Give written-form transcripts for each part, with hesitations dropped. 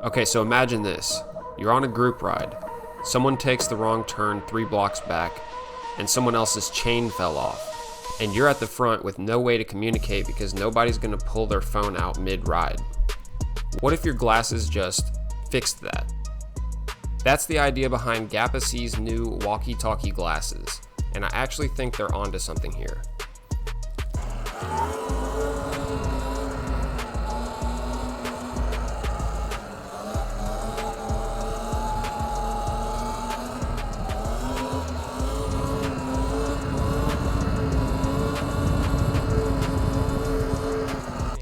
Okay, so imagine this. You're on a group ride. Someone takes the wrong turn 3 blocks back, and someone else's chain fell off. And you're at the front with no way to communicate because nobody's going to pull their phone out mid-ride. What if your glasses just fixed that? That's the idea behind GapaSea's new Walkie Talkie Glasses, and I actually think they're onto something here.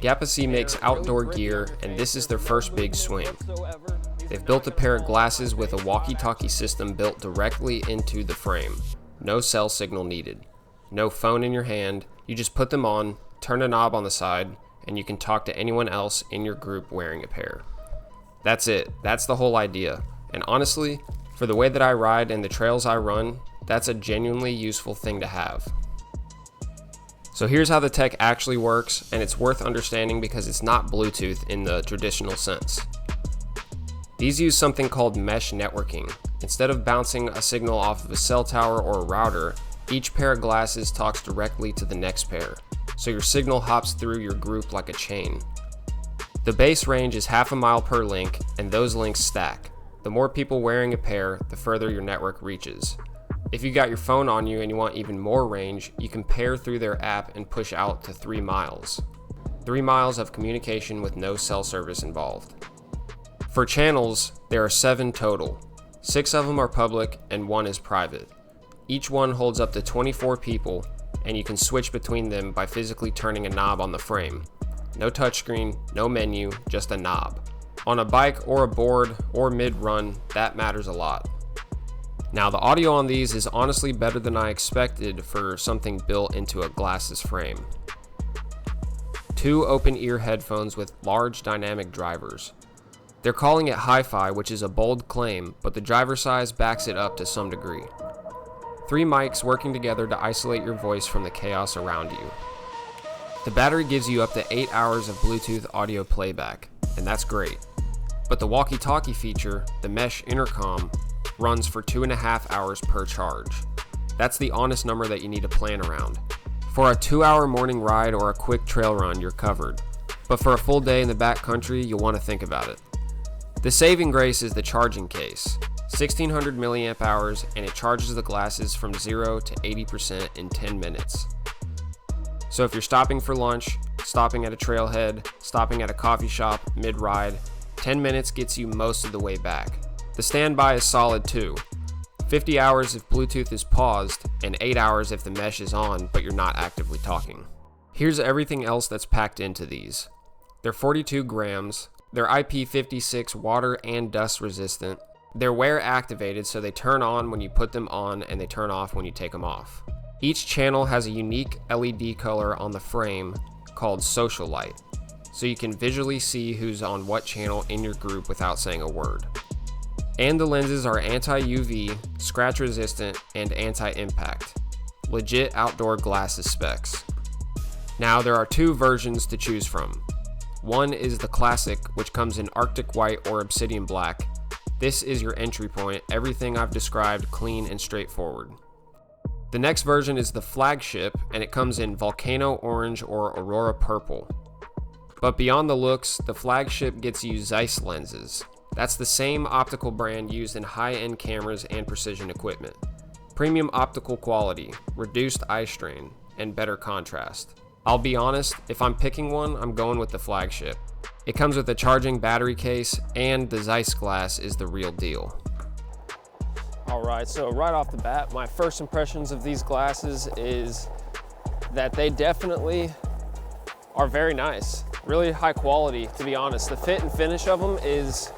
GapaSea makes outdoor gear, and this is their first big swing. They've built a pair of glasses with a walkie-talkie system built directly into the frame. No cell signal needed. No phone in your hand. You just put them on, turn a knob on the side, and you can talk to anyone else in your group wearing a pair. That's it. That's the whole idea. And honestly, for the way that I ride and the trails I run, that's a genuinely useful thing to have. So here's how the tech actually works, and it's worth understanding because it's not Bluetooth in the traditional sense. These use something called mesh networking. Instead of bouncing a signal off of a cell tower or a router, each pair of glasses talks directly to the next pair, so your signal hops through your group like a chain. The base range is 0.5 mile per link, and those links stack. The more people wearing a pair, the further your network reaches. If you got your phone on you and you want even more range, you can pair through their app and push out to 3 miles. 3 miles of communication with no cell service involved. For channels, there are 7 total. 6 of them are public and 1 is private. Each one holds up to 24 people, and you can switch between them by physically turning a knob on the frame. No touchscreen, no menu, just a knob. On a bike or a board or mid-run, that matters a lot. Now, the audio on these is honestly better than I expected for something built into a glasses frame. 2 open ear headphones with large dynamic drivers. They're calling it HiFi, which is a bold claim, but the driver size backs it up to some degree. 3 mics working together to isolate your voice from the chaos around you. The battery gives you up to 8 hours of Bluetooth audio playback, and that's great. But the walkie-talkie feature, the mesh intercom, runs for 2.5 hours per charge. That's the honest number that you need to plan around. For a 2-hour morning ride or a quick trail run, you're covered. But for a full day in the backcountry, you'll want to think about it. The saving grace is the charging case. 1600 milliamp hours, and it charges the glasses from 0 to 80% in 10 minutes. So if you're stopping for lunch, stopping at a trailhead, stopping at a coffee shop mid-ride, 10 minutes gets you most of the way back. The standby is solid too. 50 hours if Bluetooth is paused, and 8 hours if the mesh is on but you're not actively talking. Here's everything else that's packed into these. They're 42 grams, they're IP56 water and dust resistant, they're wear activated so they turn on when you put them on and they turn off when you take them off. Each channel has a unique LED color on the frame called social light, so you can visually see who's on what channel in your group without saying a word. And the lenses are anti-UV, scratch resistant, and anti-impact. Legit outdoor glasses specs. Now there are 2 versions to choose from. One is the Classic, which comes in Arctic White or Obsidian Black. This is your entry point, everything I've described clean and straightforward. The next version is the Flagship, and it comes in Volcano Orange or Aurora Purple. But beyond the looks, the Flagship gets you Zeiss lenses. That's the same optical brand used in high-end cameras and precision equipment. Premium optical quality, reduced eye strain, and better contrast. I'll be honest, if I'm picking one, I'm going with the Flagship. It comes with a charging battery case, and the Zeiss glass is the real deal. Alright, so right off the bat, my first impressions of these glasses is that they definitely are very nice. Really high quality, to be honest. The fit and finish of them is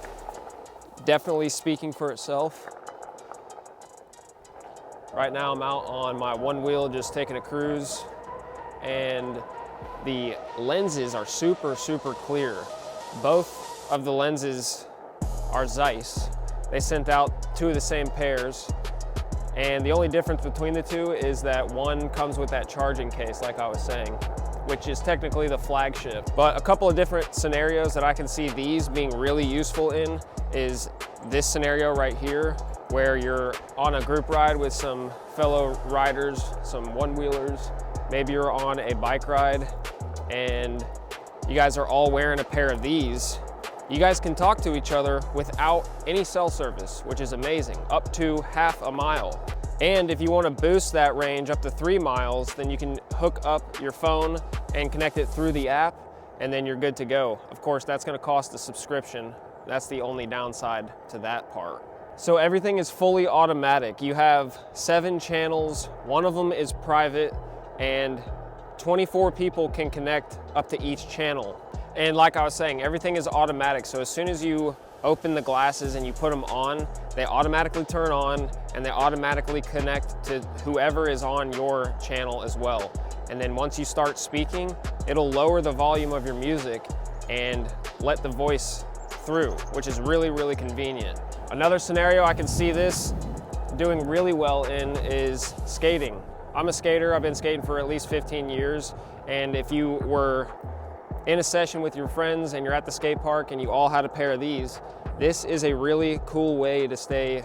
definitely speaking for itself. Right now I'm out on my one wheel just taking a cruise, and the lenses are super clear. Both of the lenses are Zeiss. They sent out 2 of the same pairs, and the only difference between the 2 is that one comes with that charging case like I was saying. which is technically the flagship. But a couple of different scenarios that I can see these being really useful in is this scenario right here, where you're on a group ride with some fellow riders, some one-wheelers. Maybe you're on a bike ride and you guys are all wearing a pair of these. You guys can talk to each other without any cell service, which is amazing, up to half a mile. And if you want to boost that range up to 3 miles, then you can hook up your phone and connect it through the app, and then you're good to go. Of course, that's going to cost a subscription. That's the only downside to that part. So everything is fully automatic. You have 7 channels, one of them is private, and 24 people can connect up to each channel. And like I was saying, everything is automatic. So as soon as you open the glasses and you put them on, they automatically turn on and they automatically connect to whoever is on your channel as well. And then once you start speaking, it'll lower the volume of your music and let the voice through, which is really, really convenient. Another scenario I can see this doing really well in is skating. I'm a skater, I've been skating for at least 15 years. And if you were in a session with your friends and you're at the skate park and you all had a pair of these, this is a really cool way to stay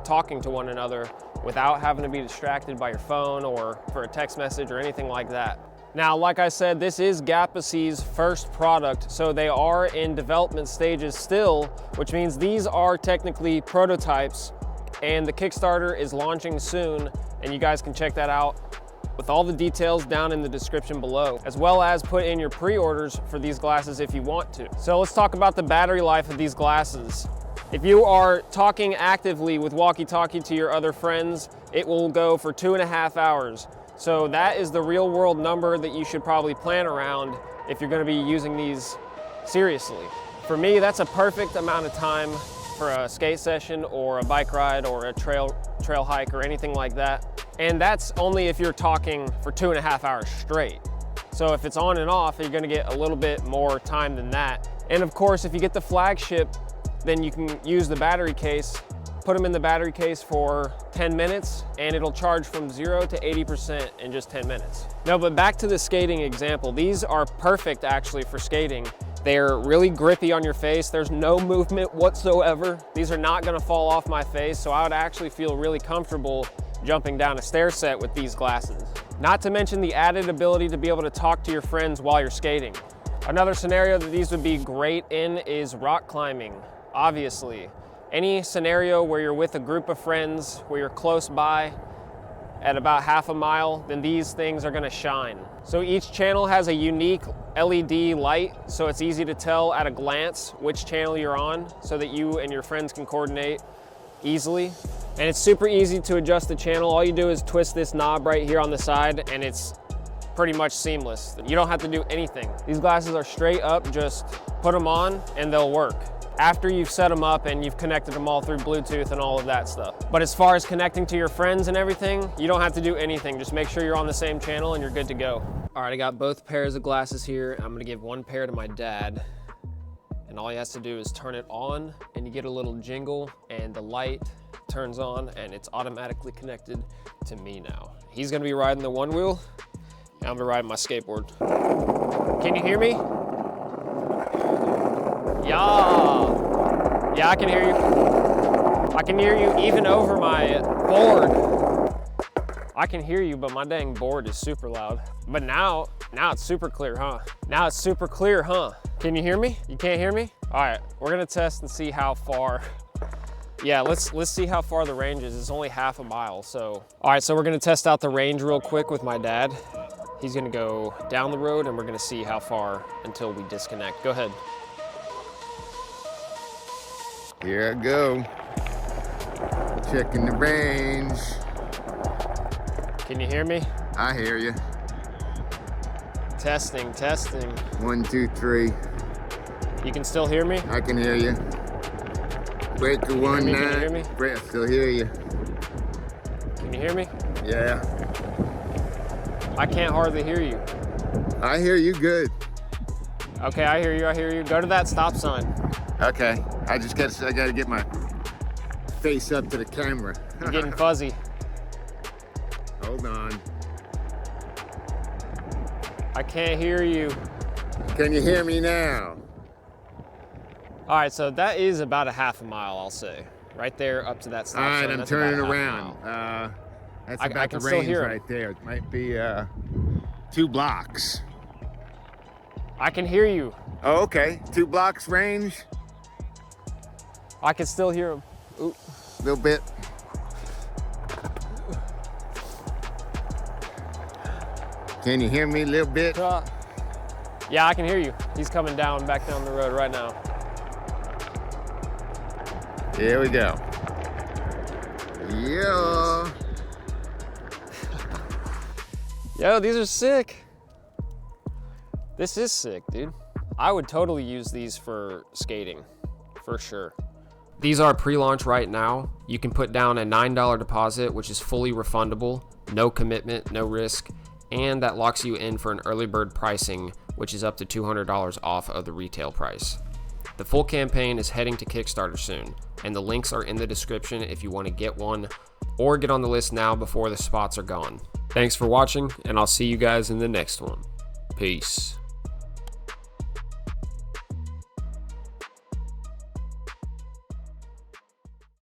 talking to one another without having to be distracted by your phone or for a text message or anything like that. Now, like I said, this is GapaSea's first product, so they are in development stages still, which means these are technically prototypes, and the Kickstarter is launching soon, and you guys can check that out with all the details down in the description below, as well as put in your pre-orders for these glasses if you want to. So let's talk about the battery life of these glasses. If you are talking actively with walkie-talkie to your other friends, it will go for 2.5 hours. So that is the real world number that you should probably plan around if you're gonna be using these seriously. For me, that's a perfect amount of time for a skate session or a bike ride or a trail hike or anything like that. And that's only if you're talking for 2.5 hours straight. So if it's on and off, you're gonna get a little bit more time than that. And of course, if you get the flagship, then you can use the battery case, put them in the battery case for 10 minutes, and it'll charge from 0 to 80% in just 10 minutes. No, but back to the skating example. These are perfect actually for skating. They're really grippy on your face. There's no movement whatsoever. These are not gonna fall off my face, so I would actually feel really comfortable jumping down a stair set with these glasses. Not to mention the added ability to be able to talk to your friends while you're skating. Another scenario that these would be great in is rock climbing, obviously. Any scenario where you're with a group of friends, where you're close by at about half a mile, then these things are gonna shine. So each channel has a unique LED light, so it's easy to tell at a glance which channel you're on so that you and your friends can coordinate easily. And it's super easy to adjust the channel. All you do is twist this knob right here on the side and it's pretty much seamless. You don't have to do anything. These glasses are straight up, just put them on and they'll work after you've set them up and you've connected them all through Bluetooth and all of that stuff. But as far as connecting to your friends and everything, you don't have to do anything. Just make sure you're on the same channel and you're good to go. All right, I got both pairs of glasses here. I'm gonna give one pair to my dad, and all he has to do is turn it on and you get a little jingle and the light turns on and it's automatically connected to me now. He's gonna be riding the one wheel and I'm gonna ride my skateboard. Can you hear me? Yeah, I can hear you. I can hear you even over my board. I can hear you, but my dang board is super loud. But now it's super clear, huh? Now it's super clear, huh? Can you hear me? You can't hear me? All right, we're gonna test and see how far. Yeah, let's see how far the range is. It's only half a mile, so. All right, so we're gonna test out the range real quick with my dad. He's gonna go down the road and we're gonna see how far until we disconnect. Go ahead. Here I go. Checking the range. Can you hear me? I hear you. Testing. 1, 2, 3. You can still hear me? I can hear you. Breaker 1, 9. Can you hear me? I still hear you. Can you hear me? Yeah. I can't hardly hear you. I hear you good. Okay, I hear you. Go to that stop sign. Okay. I gotta get my face up to the camera. You're getting fuzzy. Hold on. I can't hear you. Can you hear me now? All right, so that is about a half a mile, I'll say. Right there up to that stop All right, sign, I'm that's turning about half a around. mile. That's I about can the still range hear 'em. right there. It might be 2 blocks. I can hear you. Oh, okay. 2 blocks range. I can still hear him. Ooh. A little bit. Can you hear me a little bit? Yeah, I can hear you. He's coming back down the road right now. Here we go. Yeah. Yo, these are sick. This is sick, dude. I would totally use these for skating, for sure. These are pre-launch right now. You can put down a $9 deposit, which is fully refundable, no commitment, no risk, and that locks you in for an early bird pricing, which is up to $200 off of the retail price. The full campaign is heading to Kickstarter soon, and the links are in the description if you want to get one, or get on the list now before the spots are gone. Thanks for watching, and I'll see you guys in the next one. Peace.